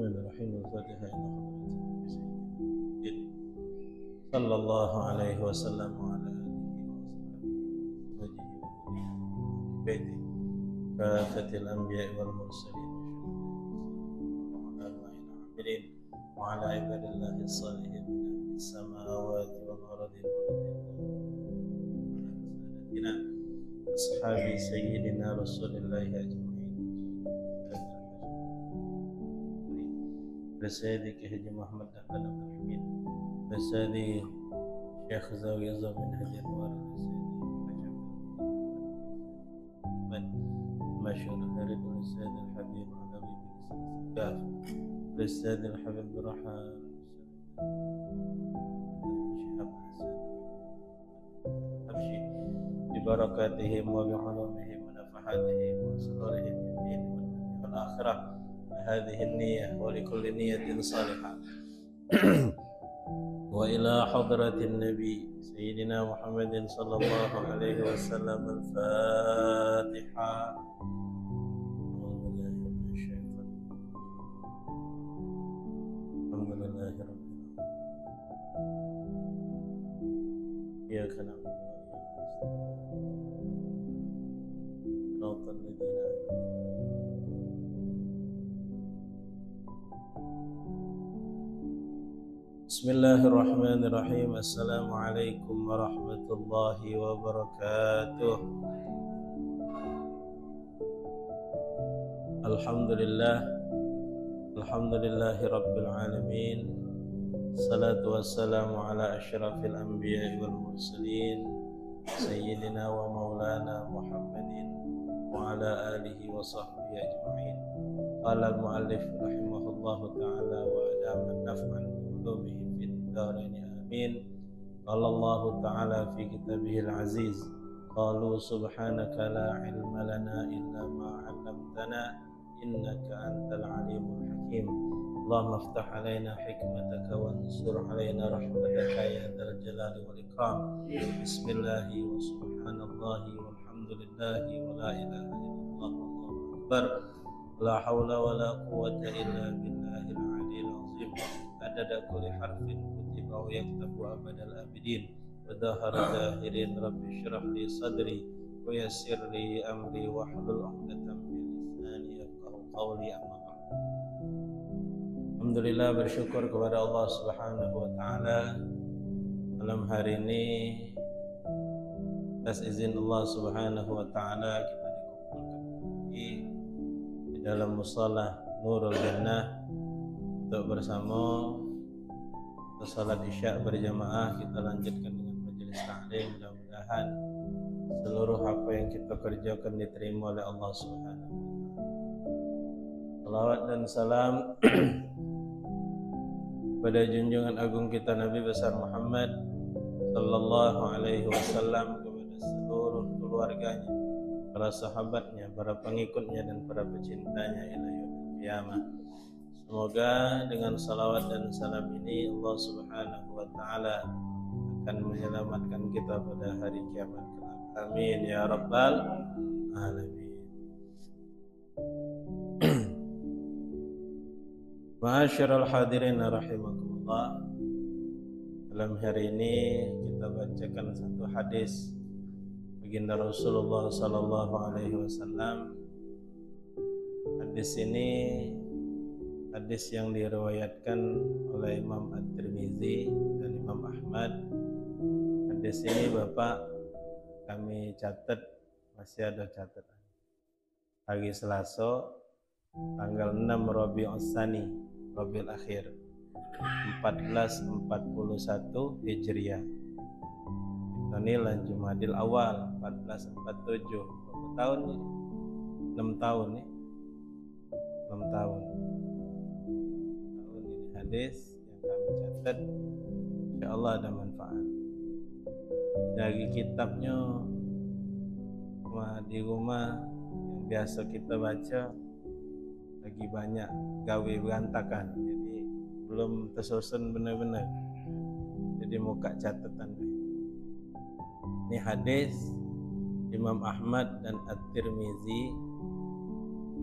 الرحمن الرحيم. الفاتحة إلى حضرة النبي صلى الله عليه وسلم وعلى آله وأصحابه وأزواجه بيته كافة الأنبياء والمرسلين وعلى عباد الله الصالحين من أهل السماوات والأرض سادتنا أصحاب سيدنا رسول الله أجمعين. رسالة Haji Muhammad Dahlan Abdul Hamid, رسالة Syekh Zawi Azam bin Haji Anwar, مشهور هارد رسالة الحبيب علوي بن سقاف، رسالة الحبيب برحان أبشي ببركاتهم وبعلومهم ونفحاتهم وأسرارهم في الدين والدنيا والآخرة. هذه النية ولكل نية صالحة. وإلى حضرة النبي سيدنا محمد صلى الله عليه وسلم الفاتحة. الحمد لله رب العالمين. إياك نعبد وإياك نستعين. بسم الله الرحمن الرحيم. السلام عليكم ورحمة الله وبركاته. الحمد لله رب العالمين. الصلاة والسلام على أشرف الأنبياء والمرسلين سيدنا ومولانا محمد وعلى آله وصحبه أجمعين. قال المؤلف رحمه الله تعالى وأدام النفع بعلومه في الدارين آمين. قال الله تعالى في كتابه العزيز: قالوا سبحانك لا علم لنا إلا ما علمتنا إنك أنت العليم الحكيم. اللهم افتح علينا حكمتك وانصر علينا رحمتك يا ذا الجلال والإكرام. بسم الله وسبحان الله والحمد لله ولا إله إلا الله والله أكبر. لا حول ولا قوة إلا بالله العلي العظيم. عدد كل حرف كتب ويكتب أبد الآبدين. وظهر ظاهرين. رب اشرح لي صدري ويسر لي أمري واحلل عقدة من لساني يفقهوا قولي. أما بعد. Alhamdulillah, bersyukur kepada Allah Subhanahu wa taala. Malam hari ini atas izin Allah Subhanahu wa taala kita dikumpulkan kembali di dalam musalla Nurul Jannah untuk bersama salat Isya berjamaah. Kita lanjutkan dengan majelis taklim. Mudah-mudahan seluruh apa yang kita kerjakan diterima oleh Allah Subhanahu wa taala. Salawat dan salam pada junjungan agung kita Nabi besar Muhammad sallallahu alaihi wasallam, kepada seluruh keluarganya, para sahabatnya, para pengikutnya dan para pecintanya ila yaumil qiyamah. Semoga dengan salawat dan salam ini Allah Subhanahu wa taala akan menyelamatkan kita pada hari kiamat kelak. Amin ya rabbal alamin. Ma'asyiral hadirin rahimakumullah. Dalam hari ini kita bacakan satu hadis baginda Rasulullah sallallahu alaihi wasallam. Hadis ini hadis yang diriwayatkan oleh Imam At-Tirmizi dan Imam Ahmad. Hadis ini Bapak kami catat, masih ada catatan. Hari Selasa tanggal 6 Rabiul Tsani, Rabiul Akhir 1441 Hijriah. Ini lan Jumadil Awal 1447. Berapa tahun ini? 6 tahun nih. 6 tahun. Tahun ini hadis yang kami catat, insyaallah ada manfaat. Dari kitabnya di rumah yang biasa kita baca lagi banyak gawe berantakan, jadi belum tersusun benar-benar, jadi muka catatan. Ini hadis Imam Ahmad dan At-Tirmizi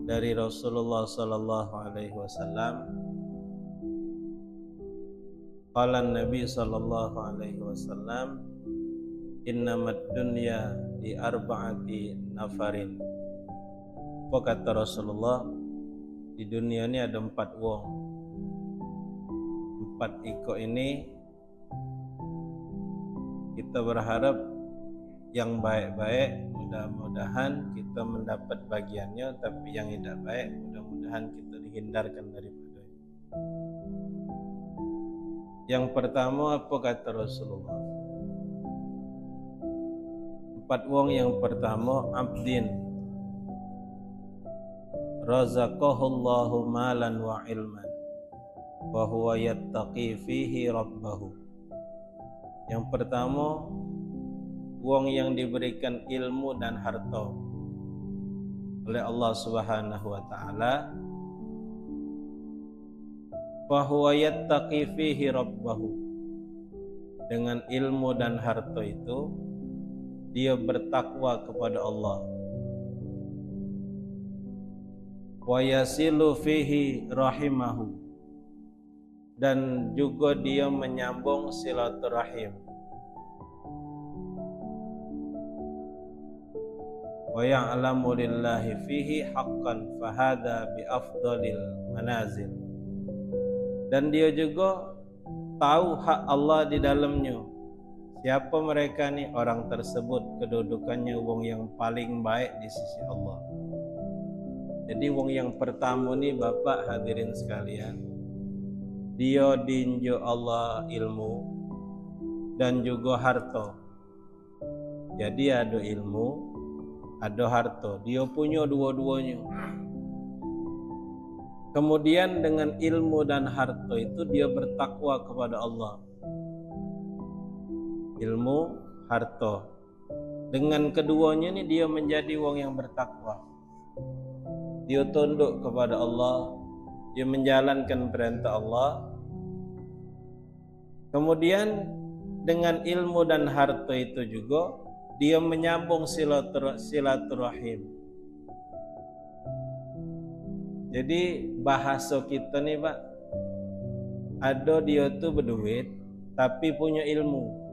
dari Rasulullah sallallahu alaihi wasallam Qala Nabi sallallahu alaihi wasallam, innamad dunya di arba'ati nafarin. Apa kata Rasulullah? Di dunia ini ada 4 wong. 4 iko ini kita berharap yang baik-baik, mudah-mudahan kita mendapat bagiannya, tapi yang tidak baik mudah-mudahan kita dihindarkan daripadanya. Yang pertama, apa kata Rasulullah? 4 wong yang pertama, abdin razaqahullahu malan wa ilman wa huwa yattaqi fihi rabbahu. Yang pertama, wong yang diberikan ilmu dan harta oleh Allah Subhanahu wa taala, wa huwa yattaqi fihi rabbahu. Dengan ilmu dan harta itu dia bertakwa kepada Allah. Wa yasilu fihi rahimahu, dan juga dia menyambung silaturahim. Wa ya'lamu lillahi fihi haqqan fahada bi afdalil manazil, dan dia juga tahu hak Allah di dalamnya. Siapa mereka ni? Orang tersebut kedudukannya wong yang paling baik di sisi Allah. Jadi wong yang pertama ni, Bapak hadirin sekalian, dia dinjo Allah ilmu dan juga harta. Jadi ada ilmu, ada harta, dia punya dua-duanya. Kemudian dengan ilmu dan harta itu dia bertakwa kepada Allah. Ilmu, harta, dengan keduanya ni dia menjadi wong yang bertakwa. Dia tunduk kepada Allah, dia menjalankan perintah Allah. Kemudian dengan ilmu dan harta itu juga dia menyambung silaturahim. Jadi bahasa kita nih Pak, ada dia tuh berduit tapi punya ilmu.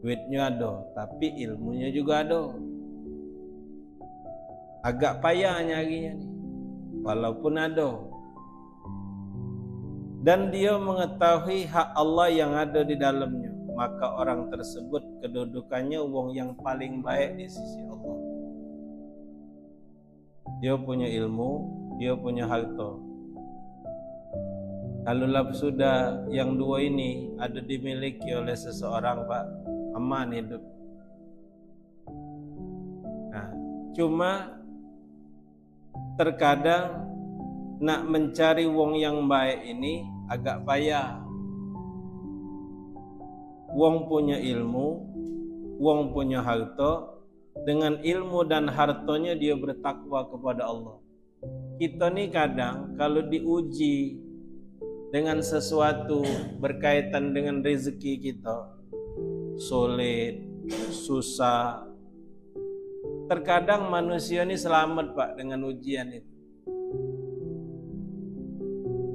Duitnya ada tapi ilmunya juga ada. Agak payah nyarinya nih, walaupun ada. Dan dia mengetahui hak Allah yang ada di dalamnya, maka orang tersebut kedudukannya wong yang paling baik di sisi Allah. Dia punya ilmu, dia punya harta. Kalau sudah yang dua ini ada dimiliki oleh seseorang Pak, aman hidup. Nah, cuma terkadang nak mencari wong yang baik ini agak payah. Wong punya ilmu, wong punya harta, dengan ilmu dan hartanya dia bertakwa kepada Allah. Kita ni kadang kalau diuji dengan sesuatu berkaitan dengan rezeki kita, sulit, susah, terkadang manusia ni selamat Pak dengan ujian itu.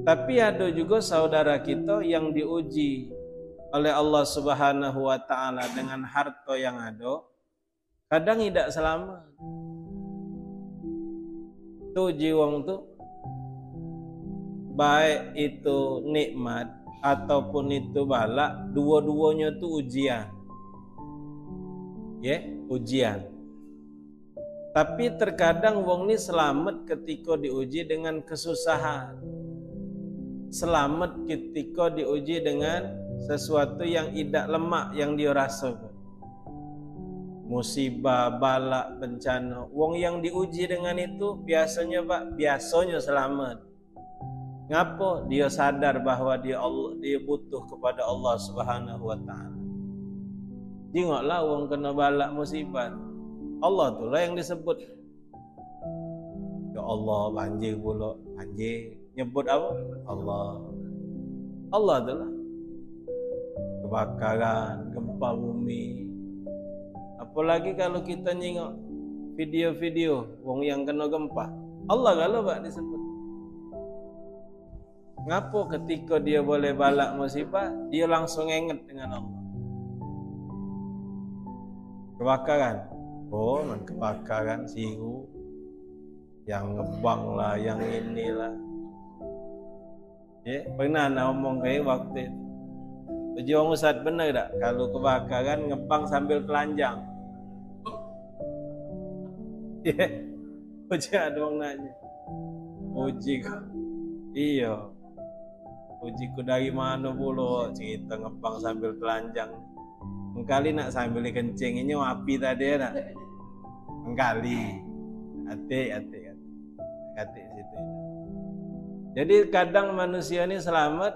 Tapi ada juga saudara kita yang diuji oleh Allah Subhanahu wa taala dengan harta yang ada, kadang tidak selamat. Tu jiwang tu, baik itu nikmat ataupun itu balak, dua-duanya tu ujian. Ujian. Tapi terkadang wong ni selamat ketika diuji dengan kesusahan. Selamat ketika diuji dengan sesuatu yang tidak lemak yang dia rasakan. Musibah, balak, bencana. Wong yang diuji dengan itu biasanya Pak, biasanya selamat. Ngapa? Dia sadar bahawa dia butuh kepada Allah Subhanahu wa taala. Tengoklah wong kena balak musibah, Allah tu lah yang disebut. Ya Allah, banjir pula. Banjir nyebut apa? Allah. Allah tu lah. Kebakaran, gempa bumi. Apalagi kalau kita tengok video-video wong yang kena gempa, Allah kalau Pak disebut. Ngapo ketika dia boleh balak musibah, dia langsung ingat dengan Allah. Kebakaran. Oh, kebakaran siru. Yang ngebang lah, yang inilah. Ya, pernah nak omong kayak waktu itu. Tujuan Ustaz benar tak? Kalau kebakaran ngebang sambil telanjang. Ya, uji ada orang nanya. Uji ku, iya. Uji ku dari mana pula? Cerita ngebang sambil telanjang. Mengkali nak sambil kencing ini api tadi nak. Mengkali. Hati situ. Jadi kadang manusia ini selamat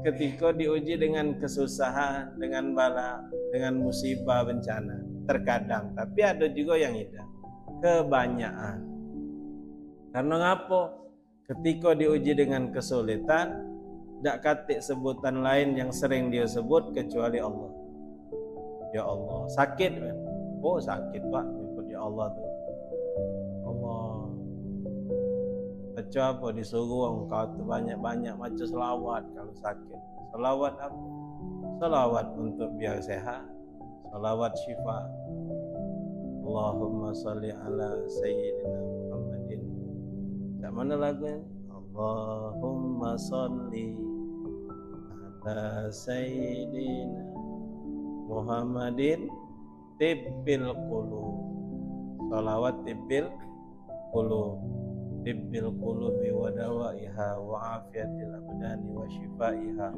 ketika diuji dengan kesusahan, dengan bala, dengan musibah, bencana. Terkadang, tapi ada juga yang tidak. Kebanyakan. Karena ngapa? Ketika diuji dengan kesulitan, tidak katik sebutan lain yang sering dia sebut kecuali Allah. Ya Allah, sakit kan? Oh sakit pak, nyebut ya Allah tu. Allah. Baca apa disuruh engkau tu banyak-banyak baca selawat kalau sakit. Selawat apa? Selawat untuk biar sehat. Selawat syifa. Allahumma salli ala sayyidina Muhammadin. Tak mana lagunya? Allahumma salli ala sayyidina Muhammadin tibbil qulub. Salawat tibbil qulub. Tibbil qulubi wa dawaiha wa afiyatil abdani wa shifaiha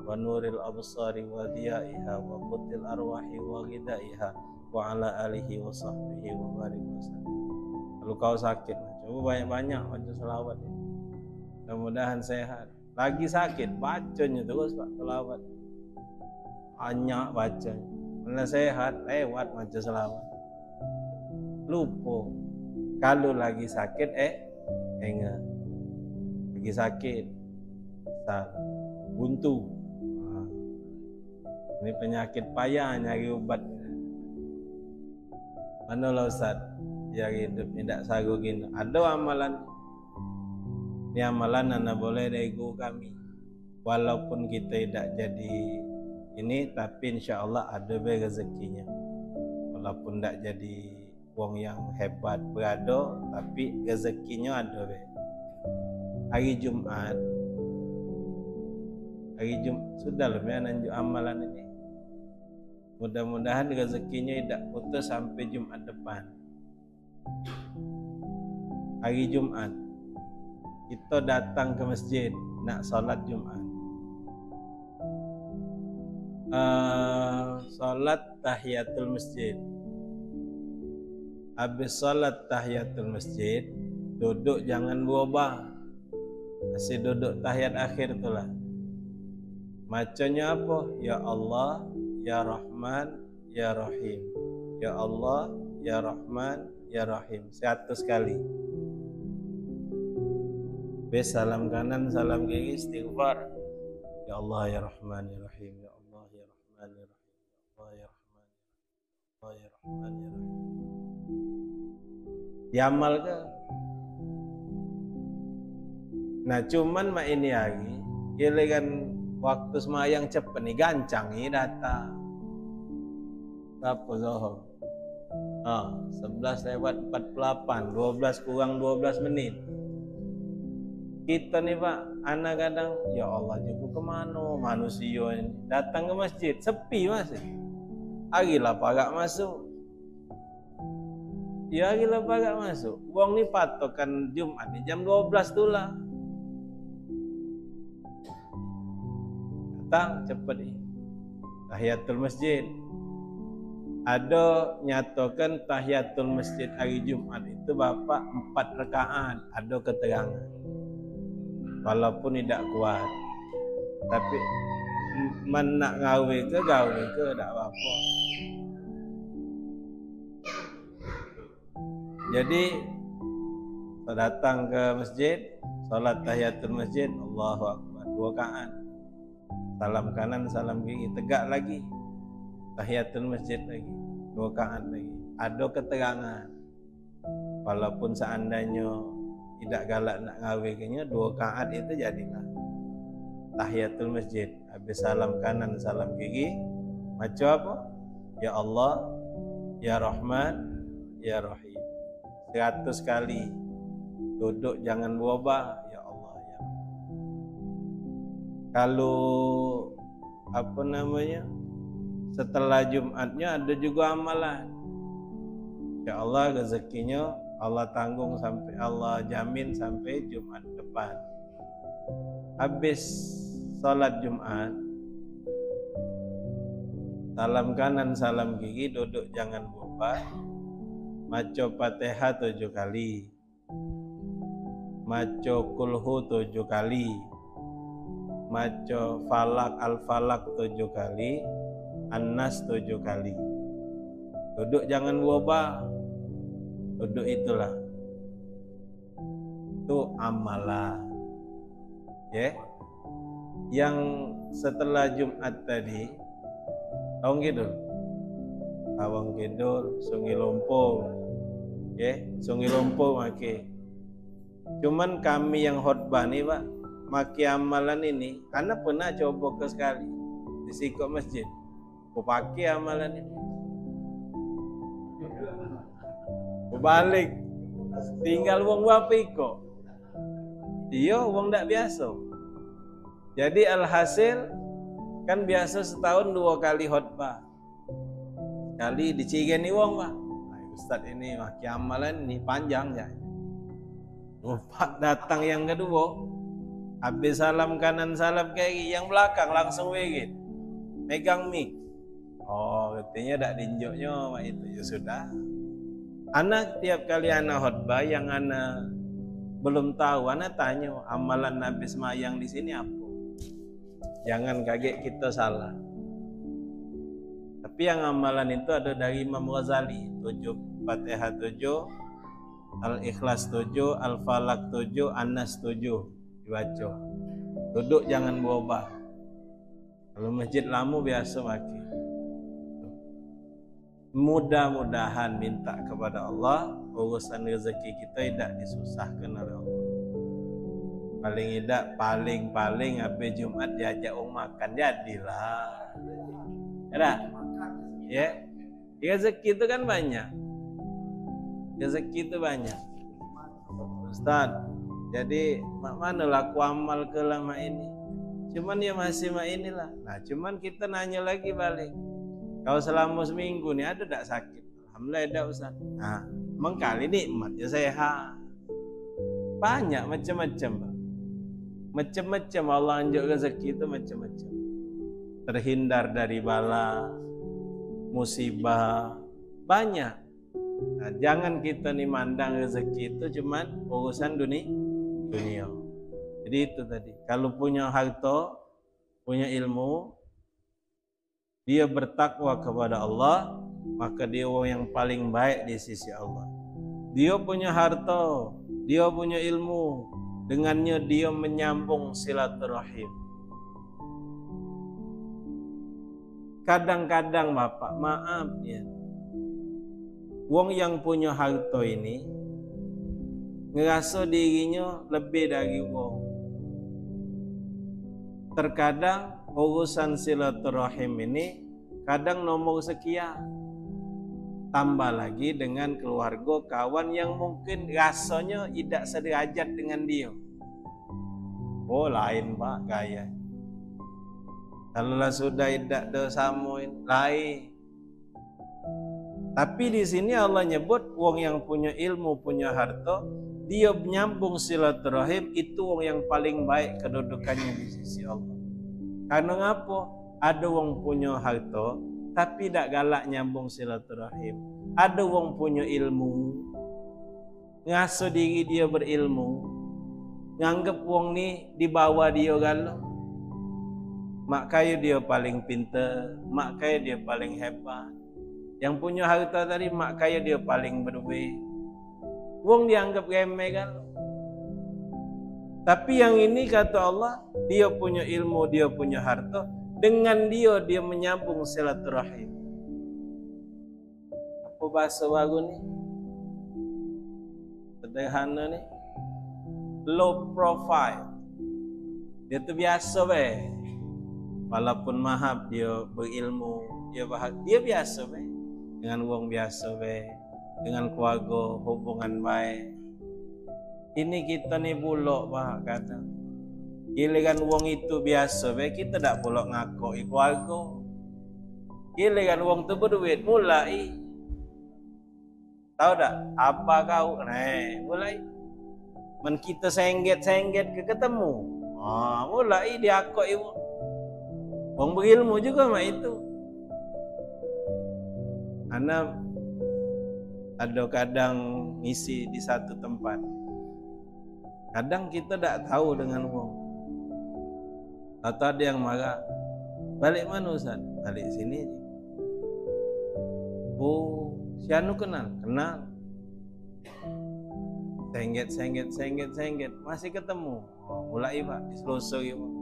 wa nuril absari wa diyaiha wa qutil arwahi wa ghidaiha wa ala alihi wa sahbihi wa barik wasallam. Kalau kau sakit, coba banyak-banyak baca selawat ini. Mudah-mudahan sehat. Lagi sakit, bacanya terus Pak selawat. Banyak baca. Mana sehat, lewat baca selawat. Lupa. Kalau lagi sakit, ingat. Lagi sakit, buntu. Ini penyakit payah nyari ubat. Mana lah Ustaz? Yang hidup tidak sagu gini. Ada amalan. Ini amalan anda boleh dari guru kami. Walaupun kita tidak jadi ini, tapi insya Allah ada rezekinya. Walaupun tidak jadi wong yang hebat berado, tapi rezekinya ada be. Hari Jumat, sudah lebih nanjuk amalan ini. Mudah-mudahan rezekinya tidak putus sampai Jumat depan. Hari Jumat kita datang ke masjid nak salat Jumat. Salat tahiyatul masjid. Habis salat tahiyatul masjid, duduk jangan berubah. Masih duduk tahiyat akhir itulah. Macanya apa? Ya Allah, Ya Rahman, Ya Rahim. Ya Allah, Ya Rahman, Ya Rahim. 100 kali. Bes salam kanan, salam kiri, istighfar. Ya Allah, Ya Rahman, Ya Rahim. Ya Allah, Ya Rahman, Ya Rahim. Ya Allah, Ya Rahman, Ya Rahim. Ya Allah, Ya Rahman, Ya Rahim. Diamal ke? Nah cuman mak ini lagi, giliran waktu semayang cepet nih, gancang ini data. Berapa Zohor? 11:48, 12 kurang 12 menit. Kita nih Pak, anak kadang, ya Allah juga kemana manusia ini. Datang ke masjid, sepi masih. Agilah pagak masuk. Ya agilah pagak masuk. Uang ni patokan Jumat ni jam 12 tu lah. Datang cepet ni. Tahiyatul masjid. Ada nyatakan tahiyatul masjid hari Jumat itu Bapak 4 rakaat. Ada keterangan. Walaupun tidak kuat. Tapi man nak gawe ke tak apa-apa. Jadi datang ke masjid, salat tahiyatul masjid, Allahu Akbar, 2 rakaat. Salam kanan, salam kiri, tegak lagi. Tahiyatul masjid lagi, 2 rakaat lagi. Ada keterangan. Walaupun seandainya tidak galak nak ngawinnya, 2 rakaat itu jadilah. tahiyatul masjid, habis salam kanan salam kiri, macam apa? Ya Allah, Ya Rahman, Ya Rahim. 100 kali. Duduk jangan berubah, Ya Allah, Ya Rahman. Kalau apa namanya, setelah Jumatnya ada juga amalan. Ya Allah, rezekinya Allah tanggung sampai, Allah jamin sampai Jumat depan. Habis salat Jumat, salam kanan salam kiri, duduk jangan berubah, maca Fatihah 7 kali, maca kulhu 7 kali, maca falak al-falak 7 kali, an-nas 7 kali. Duduk jangan berubah. Duduk itulah. Itu amalan. Ya. Yang setelah Jumat tadi, Awang Kidul. Awang Kidul, Sungai Lumpur. Ya, Sungai Lumpur maki. Cuman kami yang khutbah ni, Pak, maki amalan ini, karena pernah coba ke sekali di Sikok Masjid. Aku pakai amalan ini. Aku balik, tinggal wong berapa ikut. Dia wong tak biasa. Jadi alhasil kan biasa setahun 2 kali khutbah. Kali dicigeni wong, Pak. Ustaz ini maki amalan ini panjang ya. Pak datang yang kedua, habis salam kanan salam kiri, yang belakang langsung wegit, megang mic. Oh, katanya tak dinjoknya mak itu. Ya sudah. Anak tiap kali anak khutbah yang anak belum tahu, anak tanya amalan Nabi semayang di sini apa. Jangan kaget kita salah. Tapi yang amalan itu ada dari Imam Ghazali, 7 Fatihah 7, Al-Ikhlas 7, Al-Falak 7, An-Nas 7 dibaca. Duduk jangan berubah. Kalau masjid lama biasa maki. Mudah-mudahan minta kepada Allah urusan rezeki kita tidak disusahkan oleh Allah. Paling tidak paling habis Jumat diajak orang makan jadilah. Ada? Ya. Rezeki itu kan banyak. Rezeki itu banyak. Ustaz, jadi mana lah aku amal ke lama ini? Cuman ya masih mak inilah. Nah, cuman kita nanya lagi balik. Kau selama seminggu ni ada tak sakit? Alhamdulillah ada, Ustaz. Nah, mengkali nikmat ya sehat. Banyak macam-macam, Pak. Macam-macam Allah anjur rezeki itu macam-macam. Terhindar dari bala, musibah, banyak. Nah, jangan kita ni mandang rezeki itu cuman urusan dunia. Jadi itu tadi. Kalau punya harta, punya ilmu, dia bertakwa kepada Allah, maka dia orang yang paling baik di sisi Allah. Dia punya harta, dia punya ilmu, dengannya dia menyambung silaturahim. Kadang-kadang Bapak, maaf ya, wong yang punya harta ini ngerasa dirinya lebih dari wong. Terkadang urusan silaturahim ini kadang nomor sekian, tambah lagi dengan keluarga kawan yang mungkin rasanya tidak sederajat dengan dia. Oh lain Pak gaya. Kalau sudah tidak dosamuin lain. Tapi di sini Allah nyebut wong yang punya ilmu, punya harta, dia menyambung silaturahim, itu wong yang paling baik kedudukannya di sisi Allah. Karena ngapa? Ada wong punya harta tapi tak galak nyambung silaturahim. Ada wong punya ilmu, ngaso diri dia berilmu, nganggep wong ni di bawah dia galau. Mak kaya dia paling pintar, mak kaya dia paling hebat. Yang punya harta tadi mak kaya dia paling berduit. Wong dianggap remeh galau. Tapi yang ini kata Allah, dia punya ilmu, dia punya harta, dengan dia menyambung silaturahim. Apa bahasa baru ni? Sederhana ni, low profile. Dia tu biasa be. Walaupun mahab dia berilmu, dia biasa be. Dengan wong biasa be, dengan keluarga hubungan baik. Ini kita ni bulok bah kata. Giliran wong itu biasa be, kita tak bulok ngakoi keluarga. Giliran wong tu berduit mulai. Tahu tak apa kau? Mulai. Men kita sengget ke ketemu. Mulai dia akoi wong. Wong berilmu juga mak itu. Ana ada kadang ngisi di satu tempat. Kadang kita tak tahu dengan wong. Atau ada yang marah. Balik mana Ustaz? Balik sini. Oh, si anu kenal? Kenal. Sengget. Masih ketemu. Mulai Pak, diselusuri Pak.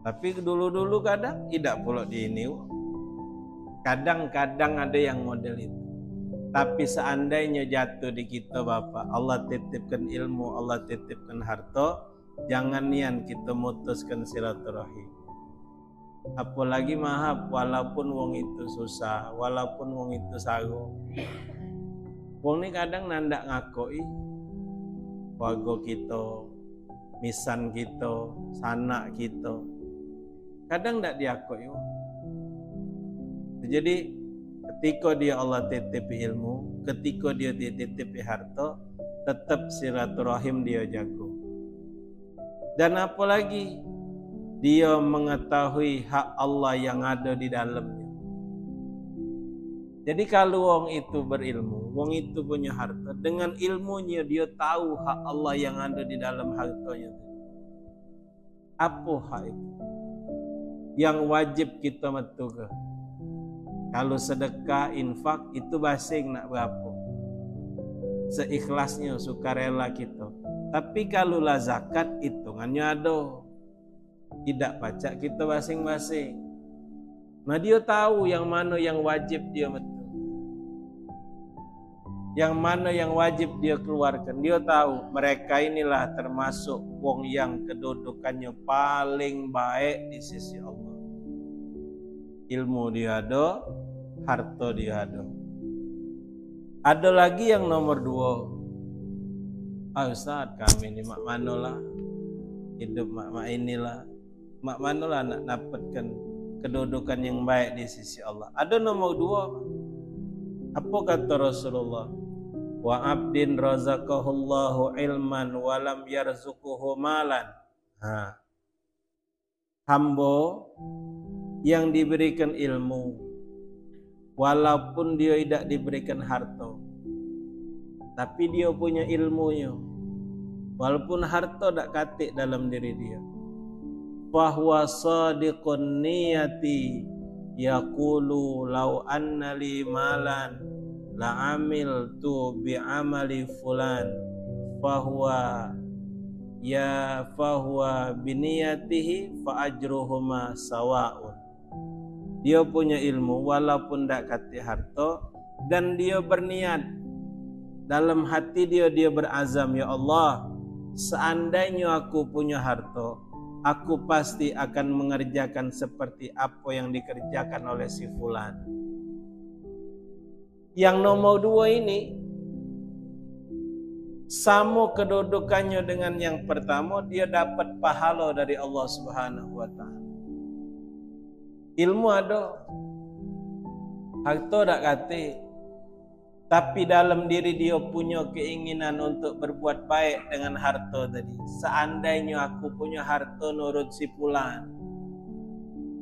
Tapi dulu-dulu kadang tidak pula di ini. Kadang-kadang ada yang model itu. Tapi seandainya jatuh di kita Bapak, Allah titipkan ilmu, Allah titipkan harta, jangan nian kita mutuskan silaturahim. Apalagi mahab, walaupun wong itu susah, walaupun wong itu saru. Wong ni kadang nandak ngakoi keluarga kita, misan kita, sanak kita. Kadang tak diakui. Jadi ketika dia Allah titipi ilmu, ketika dia titipi harta, tetap silaturahim dia jago. Dan apalagi dia mengetahui hak Allah yang ada di dalamnya. Jadi kalau wong itu berilmu, wong itu punya harta, dengan ilmunya dia tahu hak Allah yang ada di dalam hartanya. Apa hak itu? Yang wajib kita metuga. Kalau sedekah, infak itu basing nak berapa? Seikhlasnya, sukarela kita. Tapi kalau lah zakat, hitungannya ada. Tidak pacak kita basing-basing. Nah dia tahu yang mana yang wajib dia metu. Yang mana yang wajib dia keluarkan. Dia tahu mereka inilah termasuk wong yang kedudukannya paling baik di sisi Allah. Ilmu dia ada, harta dia ada. Ada lagi yang nomor 2. Ustaz, kami ni mak manolah hidup mak inilah, mak manolah nak dapatkan kedudukan yang baik di sisi Allah. Ada nomor 2. Apa kata Rasulullah? Wa abdin razaqahullahu ilman walam yarzuquhu malan. Hamba yang diberikan ilmu walaupun dia tidak diberikan harta, tapi dia punya ilmunya, walaupun harta tak katik dalam diri dia, bahwa sadiqun niyati yaqulu law anna li malan la amiltu bi amali fulan fahuwa biniyatihi fa ajruhuma sawa'un. Dia punya ilmu walaupun tak kati harta, dan dia berniat dalam hati dia berazam, ya Allah, seandainya aku punya harta, aku pasti akan mengerjakan seperti apa yang dikerjakan oleh si fulan. Yang nomor 2 ini sama kedudukannya dengan yang pertama, dia dapat pahala dari Allah Subhanahu wa taala. Ilmu ada, harta tak kati, tapi dalam diri dia punya keinginan untuk berbuat baik dengan harta tadi. Seandainya aku punya harta nurut si fulan,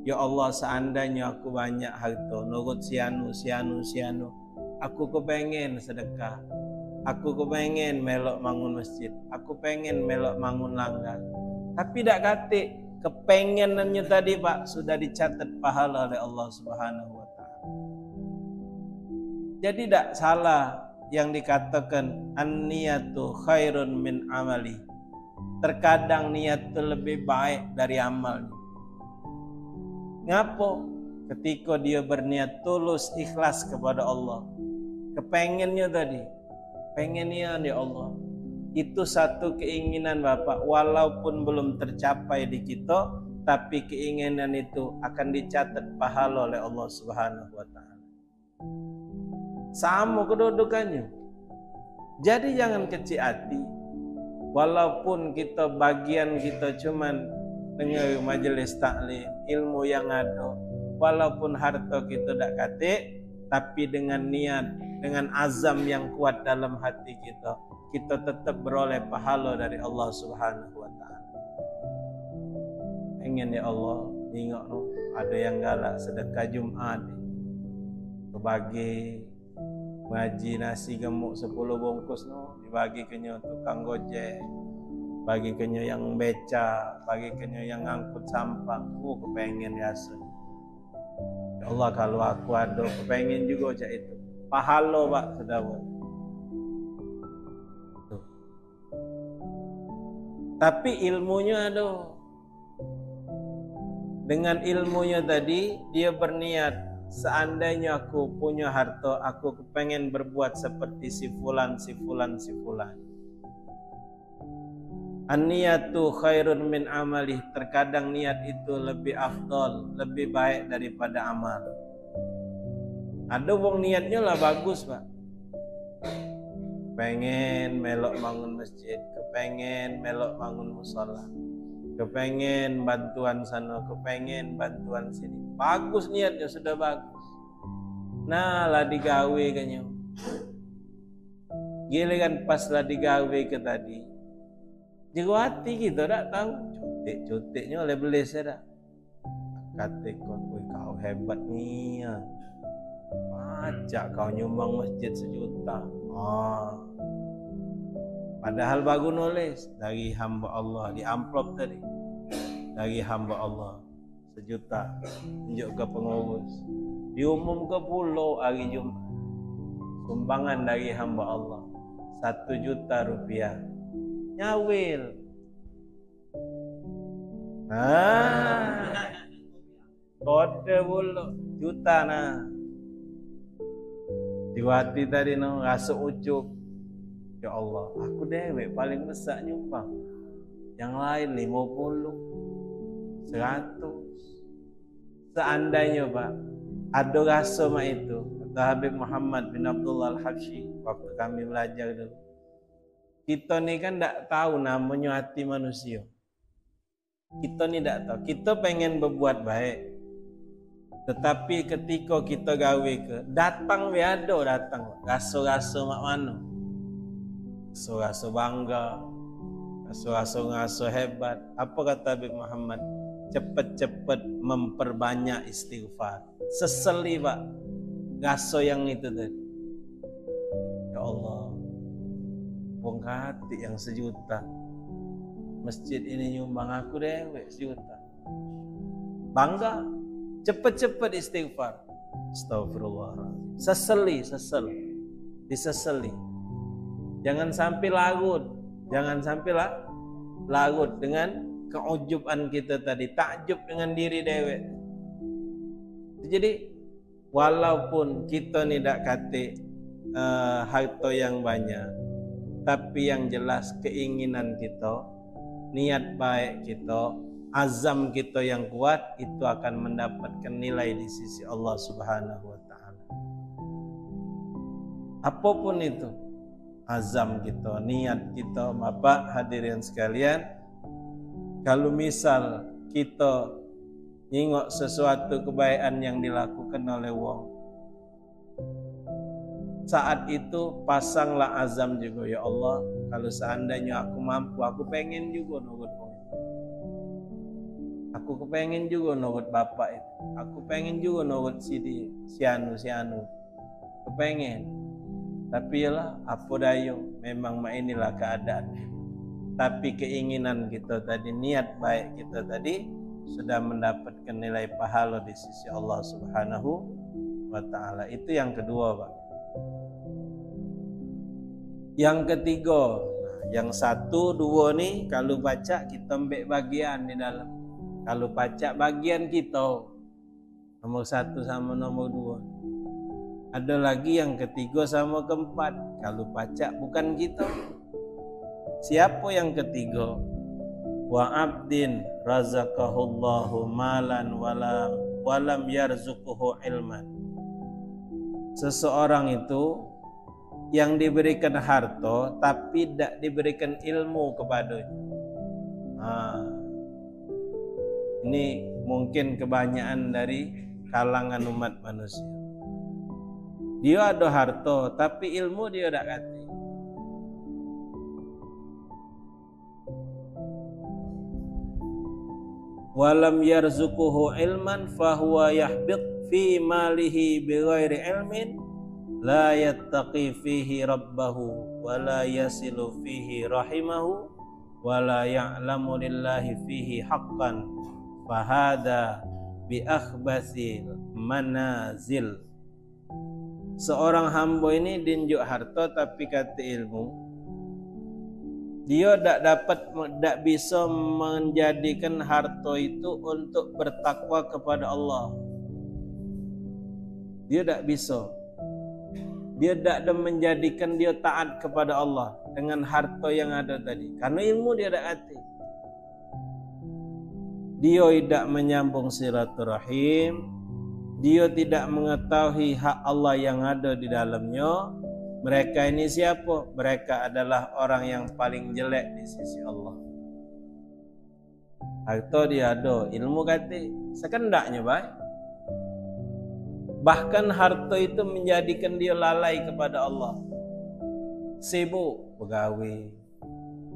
ya Allah, seandainya aku banyak harta nurut si anu, aku kepengen sedekah, aku kepengen melok bangun masjid, aku pengen melok bangun langgar. Tapi tak kati, kepengenannya tadi Pak sudah dicatat pahala oleh Allah Subhanahu wa taala. Jadi tak salah yang dikatakan an-niyatu khairun min amali. Terkadang niat itu lebih baik dari amalnya. Ngapo? Ketika dia berniat tulus ikhlas kepada Allah, kepengennya tadi, pengennya ya Allah, Itu satu keinginan Bapak, walaupun belum tercapai di kita, tapi keinginan itu akan dicatat pahala oleh Allah Subhanahu wa taala. Sama kedudukannya. Jadi jangan kecil hati. Walaupun kita bagian kita cuman dengar majelis taklim, ilmu yang ada, walaupun harta kita tak katik, tapi dengan niat, dengan azam yang kuat dalam hati kita, kita tetap beroleh pahala dari Allah Subhanahu wa taala. Ingin ya Allah, ingat no, ada yang galak sedekah Jumat, berbagi ngaji nasi gemuk 10 bungkus no, dibagi kenya tukang gojek, bagi kenya yang beca, bagi kenya yang ngangkut sampah. Kepengen biasa. Ya Allah, kalau aku ada kepengen juga cak itu. Pahala Pak saudara. Tapi ilmunya ada. Dengan ilmunya tadi dia berniat, seandainya aku punya harta, aku kepengen berbuat seperti si fulan, si fulan, si fulan. An-niyatu khairun min amalih. Terkadang niat itu lebih afdal, lebih baik daripada amal. Ada wong niatnya lah bagus Pak, pengen melok bangun masjid, kepengen melok bangun musala, kepengen bantuan sana, kepengen bantuan sini. Bagus niatnya, sudah bagus. Nah lah digawe kanya. Giliran pas lah digawe ke tadi, jaga hati kita tak tahu. Cutik-cutiknya oleh belis dah. Kata kau hebat ni ya. Ajak kau nyumbang masjid 1 juta. Padahal bagus nulis dari hamba Allah di amplop tadi. Dari hamba Allah 1 juta. Tunjuk ke pengurus. Diumum ke pulau hari Jumat. Sumbangan dari hamba Allah 1 juta rupiah. Nyawil. Kode puluh juta nah. Diwati tadi no rasa ucup. Ya Allah, aku dewek paling besar nyumbang. Yang lain 50, 100. Seandainya Pak, ada rasa mak itu. Kata Habib Muhammad bin Abdullah Al-Habsyi waktu kami belajar dulu. Kita ni kan tak tahu namanya hati manusia. Kita ni tak tahu. Kita pengen berbuat baik. Tetapi ketika kita gawe ke, datang biado datang. Rasa-rasa mak mana? Rasa-rasa bangga. Rasa-rasa hebat. Apa kata Habib Muhammad? Cepat-cepat memperbanyak istighfar. Seseli Pak. Rasa yang itu tadi. Ya Allah. Bongkar hati yang 1 juta. Masjid ini nyumbang aku dewek 1 juta. Bangga. Cepat-cepat istighfar. Astagfirullah. Seseli. Diseseli. Jangan sampai larut. Jangan sampai larut dengan keujuban kita tadi. Takjub dengan diri dewek. Jadi walaupun kita ni tak kata harta yang banyak, tapi yang jelas keinginan kita, niat baik kita, azam kita yang kuat, itu akan mendapatkan nilai di sisi Allah Subhanahu wa taala. Apapun itu, azam kita, niat kita, Bapak hadirin sekalian, kalau misal kita nyingok sesuatu kebaikan yang dilakukan oleh wong, saat itu pasanglah azam juga, ya Allah, kalau seandainya aku mampu, aku pengen juga nurut wong. Aku kepengen juga nurut bapak itu. Aku pengen juga nurut si anu. Kepengen. Tapi yalah, apa daya, memang inilah keadaan. Tapi keinginan kita tadi, niat baik kita tadi, sudah mendapatkan nilai pahala di sisi Allah Subhanahu wa taala. Itu yang kedua, Pak. Yang ketiga, yang 1, 2 nih kalau baca kita ambil bagian di dalam. Kalau pacak bagian kita, nomor 1 sama nomor 2. Ada lagi yang ketiga sama keempat. Kalau pacak bukan kita. Siapa yang ketiga? Wa abdin razaqahullahu malan walam yarzuquhu ilman. Seseorang itu yang diberikan harta tapi tidak diberikan ilmu kepadanya. Ini mungkin kebanyakan dari kalangan umat manusia. Dia ada harta tapi ilmu dia tidak kati. Walam yarzuquhu ilman fahuwa yahbit fi malihi bighairi ilmin la yattaqi fihi rabbahu wa la yasilu fihi rahimahu wa la ya'lamu lillahi fihi haqqan fahada bi akhbasil manazil. Seorang hamba ini dinjuk harta tapi kata ilmu, dia tak bisa menjadikan harta itu untuk bertakwa kepada Allah. Dia tak bisa. Dia tak menjadikan dia taat kepada Allah dengan harta yang ada tadi. Karena ilmu dia tak hati. Dia tidak menyambung silaturahim. Dia tidak mengetahui hak Allah yang ada di dalamnya. Mereka ini siapa? Mereka adalah orang yang paling jelek di sisi Allah. Harta dia ada, ilmu kata sekendaknya baik. Bahkan harta itu menjadikan dia lalai kepada Allah. Sibuk bergawe,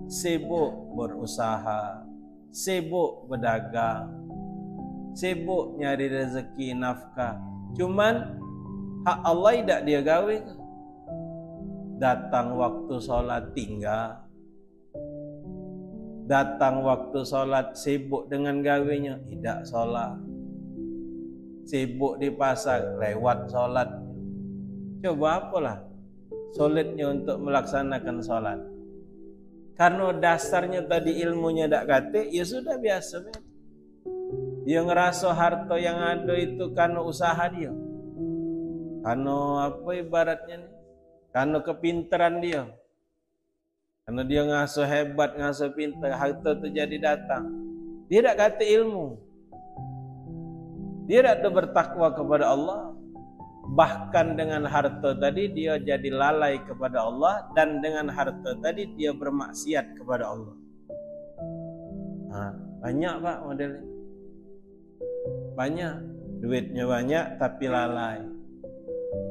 sibuk berusaha, sibuk berdagang, sibuk nyari rezeki nafkah. Cuman hak Allah tidak dia gawe. Datang waktu sholat tinggal, datang waktu sholat sibuk dengan gawenya, tidak sholat. Sibuk di pasar, lewat sholat. Coba apalah sulitnya untuk melaksanakan sholat. Karena dasarnya tadi ilmunya tak kate, ya sudah biasa. Dia ngerasa harta yang ada itu karena usaha dia. Karena apa ibaratnya nih? Karena kepintaran dia. Karena dia ngasuh hebat, ngasuh pintar, harta itu jadi datang. Dia tak kata ilmu. Dia tak bertakwa kepada Allah. Bahkan dengan harta tadi dia jadi lalai kepada Allah. Dan dengan harta tadi dia bermaksiat kepada Allah. Banyak pak modelnya. Banyak. Duitnya banyak tapi lalai.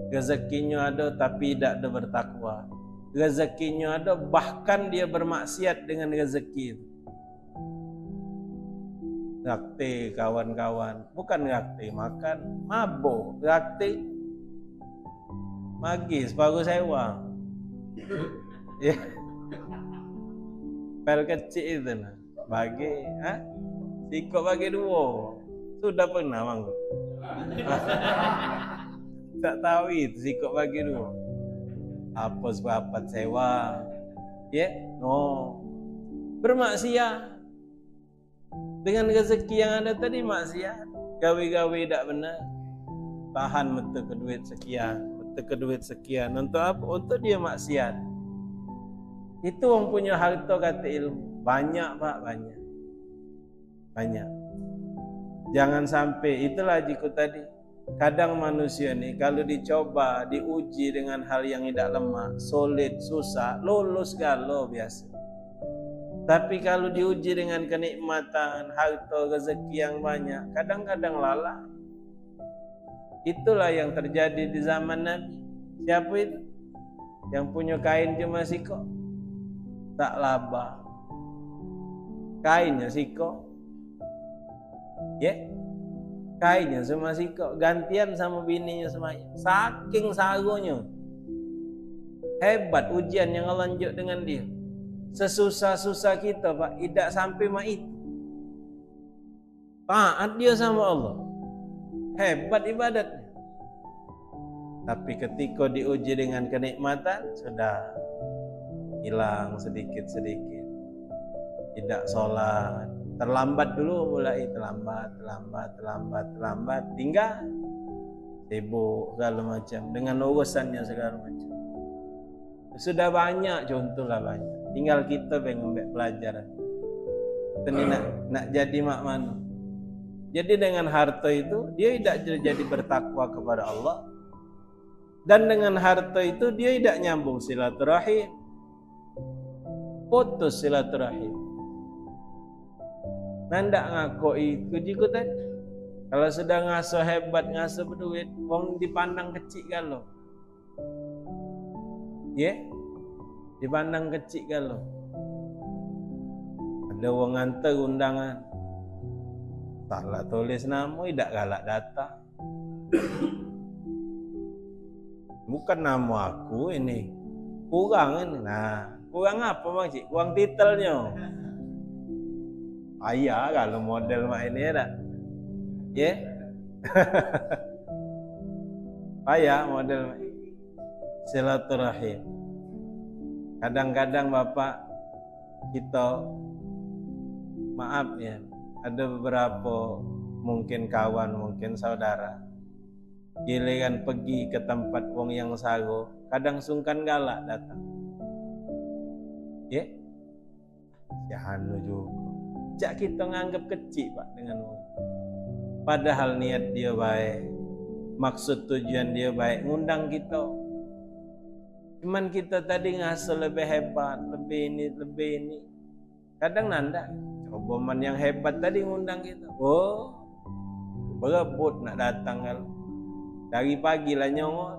Rezekinya ada tapi tidak ada bertakwa. Rezekinya ada bahkan dia bermaksiat dengan rezeki itu. Rakti kawan-kawan, bukan rakti makan, mabuk, rakti magi separuh sewa. Ya. Pel kecil itu nah. Bagi, sikok bagi 2. Sudah pernah manggu. Tak tahu itu sikok bagi 2. Apa sepapat sewa. Ya, no. Bermaksiat. Dengan rezeki yang ada tadi maksiat. Gawe-gawe tak benar. Tahan mata ke duit sekian, mata ke duit sekian. Untuk apa? Untuk dia maksiat. Itu orang punya harta kata ilmu. Banyak pak, banyak. Banyak. Jangan sampai, itulah jiku tadi. Kadang manusia ni kalau dicoba, diuji dengan hal yang tidak lemah, solid, susah, lulus galau biasa. Tapi kalau diuji dengan kenikmatan, harta, rezeki yang banyak, kadang-kadang lalai. Itulah yang terjadi di zaman Nabi. Siapa itu? Yang punya kain cuma siko? Tak laba. Kainnya siko. Ya? Kainnya cuma siko, gantian sama bininya semuanya. Saking sagonya. Hebat ujian yang Allah lanjut dengan dia. Sesusah-susah kita pak, tidak sampai mak itu. Taat dia sama Allah. Hebat ibadatnya. Tapi ketika diuji dengan kenikmatan, sudah hilang sedikit-sedikit. Tidak sholat. Terlambat dulu mulai terlambat, tinggal sibuk segala macam dengan urusannya segala macam. Sudah banyak contoh lah banyak. Tinggal kita ngambil pelajaran. Kita ni nak jadi mak mana. Jadi dengan harta itu dia tidak jadi bertakwa kepada Allah. Dan dengan harta itu dia tidak nyambung silaturahim. Putus silaturahim. Nanda ngakoi kujiku tadi. Kalau sudah ngasuh hebat, ngasuh berduit, wong dipandang kecil kalau. Dipandang kecil kalau. Ada wong nganter undangan. Salah tulis nama, tidak galak datang. Bukan nama aku ini. Kurang ini. Nah, kurang apa makcik? Kurang titelnya. Ayah kalau model mak ini ada. Ayah model silaturahim. Kadang-kadang bapak kita maaf ya, ada beberapa mungkin kawan, mungkin saudara giliran pergi ke tempat wong yang sago, kadang sungkan galak datang. Jahanu juga. Jak kita nganggap kecil Pak dengan wong. Padahal niat dia baik, maksud tujuan dia baik, ngundang kita. Cuman kita tadi ngasuh lebih hebat, lebih ini. Kadang nanda, coba man yang hebat tadi ngundang kita. Oh, berebut nak datang kalau. Dari pagi lah nyongol.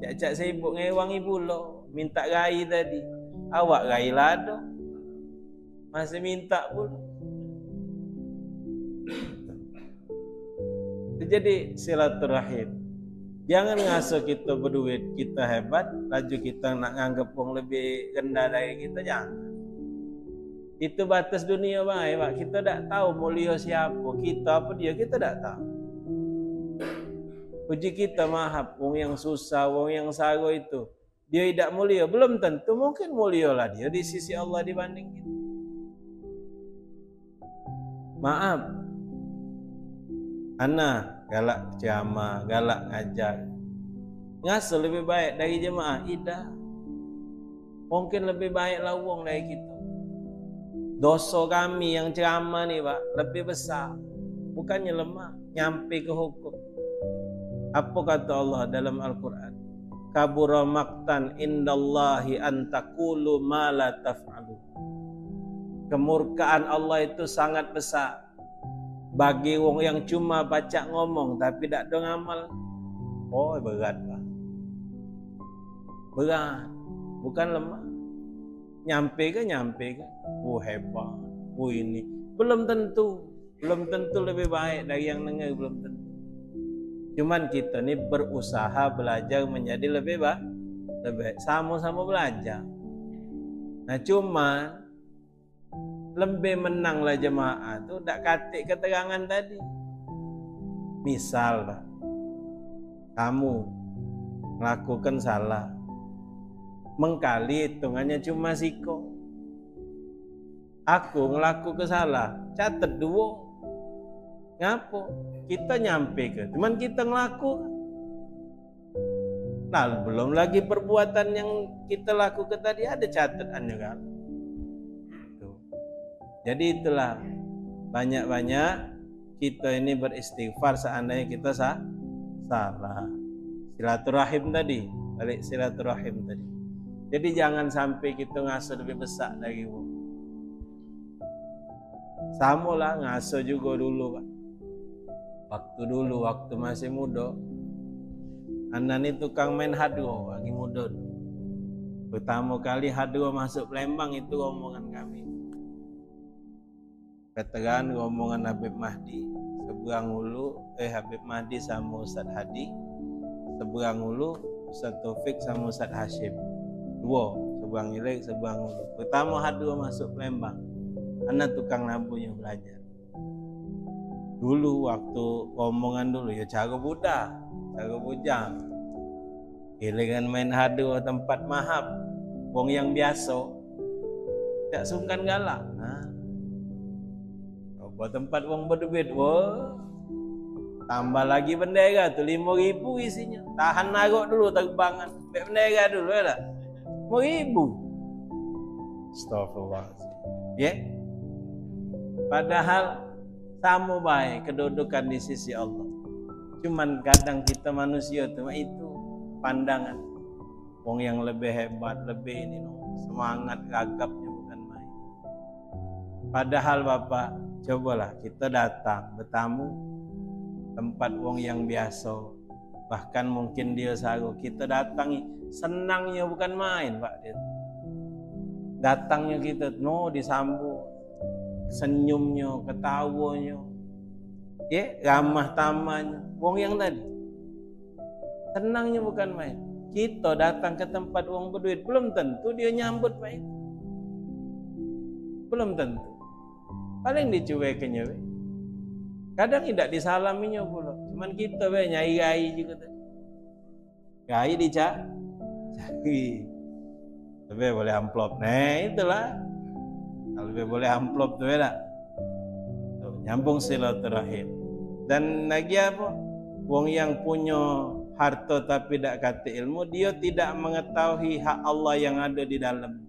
Cak-cak sibuk ngewangi pula. Minta gai tadi. Awak gai lah tu. Masih minta pula. Jadi silaturahim. Jangan ngasuh kita berduit, kita hebat, laju kita nak nganggep wong lebih rendah dari kita, jangan. Itu batas dunia baik, Pak. Kita tak tahu mulia siapa, kita apa dia, kita tak tahu. Puji kita mahab, wong yang susah, wong yang sago itu, dia tidak mulia, belum tentu, mungkin mulia lah dia di sisi Allah dibanding kita. Maaf, anak galak ceramah, galak ngajar, ngasuh lebih baik dari jemaah, tidak. Mungkin lebih baik lawang dari kita. Dosa kami yang ceramah ni Pak, lebih besar. Bukannya lemah, nyampe ke hukum. Apa kata Allah dalam Al-Quran? Kabura maqtan indallahi an taqulu ma la taf'alu. Kemurkaan Allah itu sangat besar bagi wong yang cuma baca ngomong tapi tak ada ngamal. Oh, berat Pak. Berat, bukan lemah. Nyampe ke? Oh, hebat. Oh, ini belum tentu lebih baik dari yang dengar, belum tentu. Cuman kita ni berusaha belajar menjadi lebih baik, sama-sama belajar. Nah, cuma lebih menanglah jemaah tu tak katik keterangan tadi. Misal Pak, kamu melakukan salah, mengkali hitungannya cuma siko. Aku ngelaku kesalah, catat 2. Ngapo? Kita nyampe ke, cuman kita ngelaku. Nah, belum lagi perbuatan yang kita lakukan tadi ada catatannya kan. Tuh. Jadi itulah banyak-banyak kita ini beristighfar seandainya kita salah. Silaturahim tadi, balik silaturahim tadi. Jadi jangan sampai kita ngasuh lebih besar dari wong. Sama lah ngasuh juga dulu Pak. Waktu masih muda, anak ni tukang main hadro lagi muda. Pertama kali hadro masuk Palembang itu omongan kami. Keterangan omongan Habib Mahdi seberang hulu, Habib Mahdi sama Ustaz Hadi, seberang hulu Ustaz Taufik sama Ustaz Hashim. 2, seberang hilir, seberang hulu. Pertama hadro masuk Palembang, anak tukang lampunya belajar. Dulu waktu omongan dulu ya cara budak, cara bujang. Giliran main hadu tempat mahab, wong yang biasa tak sungkan galak. Nah, coba tempat wong berduit, wah, tambah lagi bendera tu 5.000 isinya. Tahan narok dulu terbangan, bendera dulu ya tak? 5.000. Astagfirullahaladzim. Ya? Padahal sama baik kedudukan di sisi Allah. Cuman kadang kita manusia itu pandangan. Wong yang lebih hebat, lebih ini semangat gagapnya bukan main. Padahal Bapak, cobalah kita datang bertamu tempat wong yang biasa. Bahkan mungkin dia saru, kita datangi senangnya bukan main Pak dia. Datangnya kita disambut, senyumnya, ketawanya, ramah tamahnya. Wong yang tadi senangnya bukan main. Kita datang ke tempat wong berduit, belum tentu dia nyambut main. Belum tentu. Paling dicuekinnya. Kadang tidak disalaminya pula. Cuman kita nyai juga tadi. Gai cari. Lebih boleh amplop. Nah itulah. Lebih boleh amplop tuh ya. Nyambung silaturahim. Dan lagi apa? Wong yang punya harta tapi tidak kata ilmu, dia tidak mengetahui hak Allah yang ada di dalam.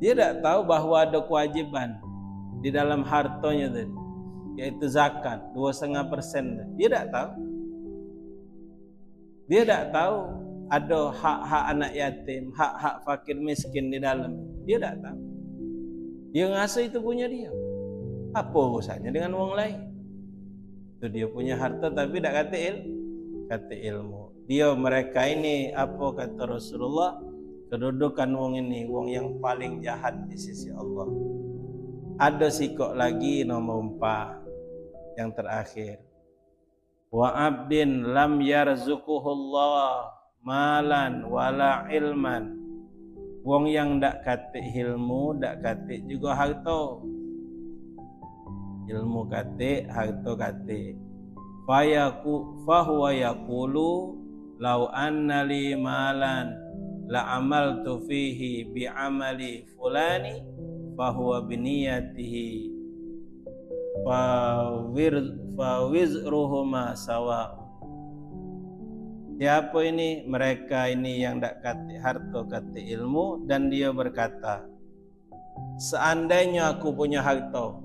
Dia tidak tahu bahwa ada kewajiban di dalam hartanya tadi, yaitu zakat 2,5%. Dia tidak tahu. Dia tidak tahu ada hak-hak anak yatim, hak-hak fakir miskin di dalam. Dia tidak tahu. Dia ngasuh itu punya dia. Apa urusannya dengan orang lain? Itu dia punya harta tapi tidak kata ilmu. Mereka ini apa kata Rasulullah? Kedudukan wong ini wong yang paling jahat di sisi Allah. Ada sikok lagi nomor 4 yang terakhir. Wa abdin lam yarzuquhullah malan wala ilman. Wong yang ndak kate ilmu, ndak kate juga harta. Ilmu kate, harta kate. Fahuwa yaqulu law anna li malan la amaltu fihi bi amali fulani fahuwa biniyatihi fawizruhuma sawa. Siapa ini? Mereka ini yang tak kata harta kata ilmu, dan dia berkata, seandainya aku punya harta,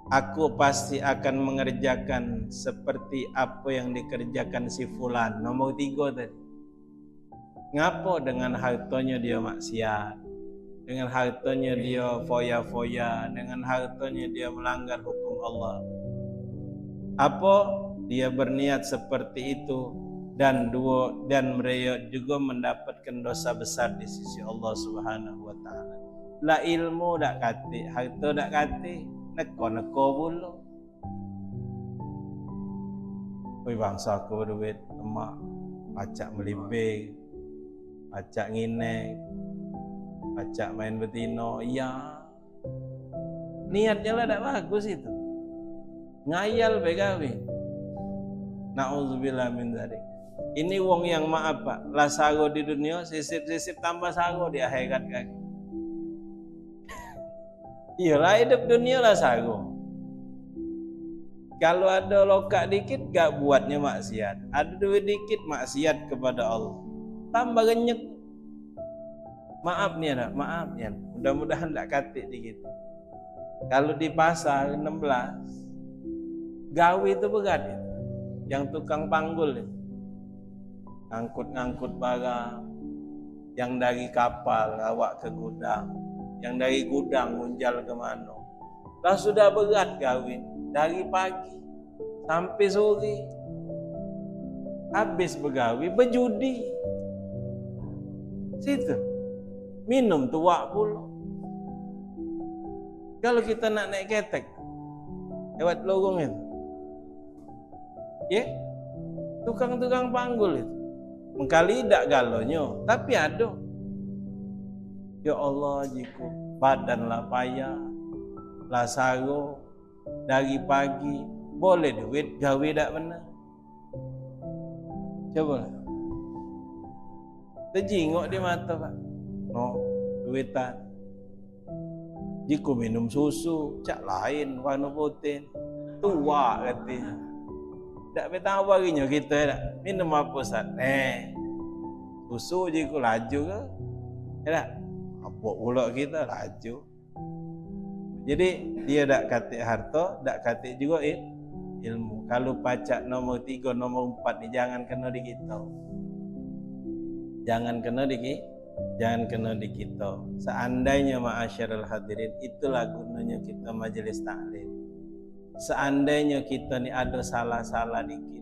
aku pasti akan mengerjakan seperti apa yang dikerjakan si fulan. Nomor 3 tadi. Ngapa dengan hartanya dia maksiat, dengan hartanya dia foya-foya, dengan hartanya dia melanggar hukum Allah. Apa dia berniat seperti itu, dan mereka juga mendapatkan dosa besar di sisi Allah Subhanahu wa taala. La ilmu dak kate, harta dak kate, neko-neko pula. Oi bangsa aku berduit, emak pacak melibing, pacak nginek, pacak main betino. Iya, niatnya lah tak bagus itu. Ngayal begawe. Na'udzubillah min dzalik. Ini wong yang maaf Pak, lah sago di dunia, sisip-sisip tambah sago di akhirat kaki. Iyalah hidup dunia lah sago. Kalau ada lokak dikit gak buatnya maksiat, ada duit dikit maksiat kepada Allah, tambah genyek. Maaf nih ada, maaf ya. Mudah-mudahan tak katik dikit. Kalau di pasar 16 gawe itu berat ya. Yang tukang panggul ya. Ngangkut-ngangkut barang, yang dari kapal awak ke gudang, yang dari gudang munjal ke mana. Lah sudah berat gawe dari pagi sampai sore. Habis begawe berjudi. Situ minum tuak pula. Kalau kita nak naik ketek lewat lorong itu, tukang-tukang panggul itu mengkali tidak galonyo, tapi ada. Ya Allah, jiku badan lah payah, lah sago dari pagi, boleh duit gawe tak benar. Coba lah, terjingok di mata Pak. No, duitan. Jiku minum susu, cak lain warna putih, tua katanya. Tak betah warinya kita tak minum apa Ustaz? Susu jiku laju ke? Ya, apa pula kita laju. Jadi dia dak katik harta, dak katik juga ilmu. Kalau pacak nomor 3, nomor 4 ni jangan kena di kita. Jangan kena di kita. Seandainya ma'asyarul hadirin, itulah gunanya kita majelis taklim. Seandainya kita ni ada salah-salah dikit,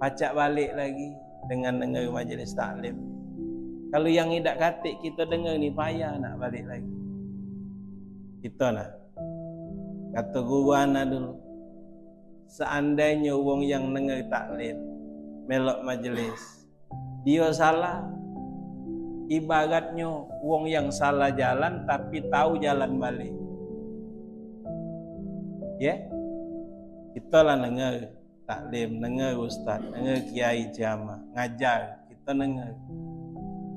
pacak balik lagi dengan dengar majelis taklim. Kalau yang tidak katik kita dengar ni payah nak balik lagi. Kita nak kata guru ana dulu, seandainya wong yang dengar taklim melok majelis dia salah, ibaratnya wong yang salah jalan tapi tahu jalan balik. Ya, kita lah dengar taklim, dengar ustaz, dengar kiai jamaah ngajar, kita dengar.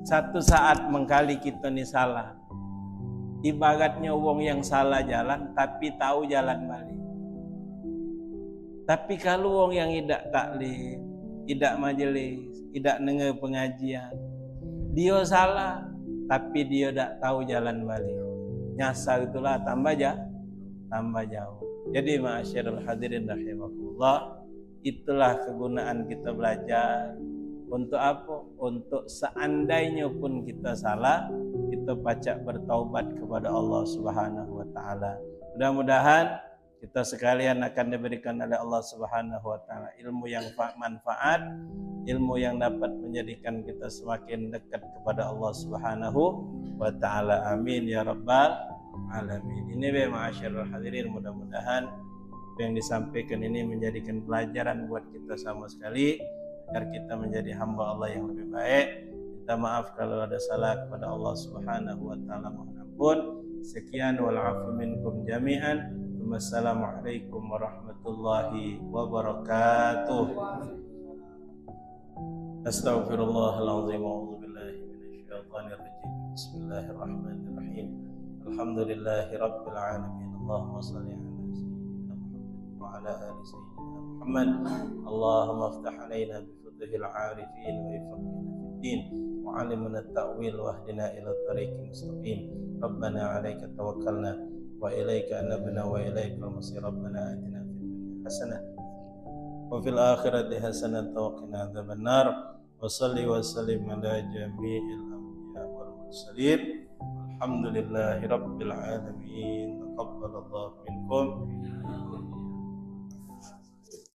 Satu saat mengkali kita ni salah, ibaratnya wong yang salah jalan tapi tahu jalan balik. Tapi kalau wong yang tidak taklim, tidak majelis, tidak dengar pengajian, dia salah tapi dia tidak tahu jalan balik, nyasar, itulah tambah jauh. Jadi ma'asyarul hadirin rahimakumullah, itulah kegunaan kita belajar. Untuk apa? Untuk seandainya pun kita salah, kita pacak bertaubat kepada Allah Subhanahu wa taala. Mudah-mudahan kita sekalian akan diberikan oleh Allah Subhanahu wa taala ilmu yang manfaat, ilmu yang dapat menjadikan kita semakin dekat kepada Allah Subhanahu wa taala. Amin ya rabbal alamin. Ini ma'asyarul hadirin, mudah-mudahan apa yang disampaikan ini menjadikan pelajaran buat kita sama sekali, agar kita menjadi hamba Allah yang lebih baik. Minta maaf kalau ada salah kepada Allah Subhanahu wa taala, mohon ampun. Sekian wal afu minkum jami'an. Wassalamualaikum warahmatullahi wabarakatuh. Astaghfirullahalazim wa a'udzu billahi minasyaitonir rajim. Bismillahirrahmanirrahim. Alhamdulillahi rabbil alamin. Allahumma shalli ala sayyidina Muhammad wa ala ali sayyidina Muhammad. Allahumma iftah alaina bi futuhil 'arifin wa ifqihna fid din wa 'allimna at-ta'wil wa hdina ila tariqil mustaqim. Rabbana 'alaika tawakkalna wa ilaika anabna wa ilaikal masir. Rabbana atina fid dunya hasanah wa fil akhirati hasanah wa qina adzabannar. Wa shalli wa sallim ala jami'il anbiya wal mursalin. Alhamdulillahi rabbil alamin. Taqabbalallahu minkum.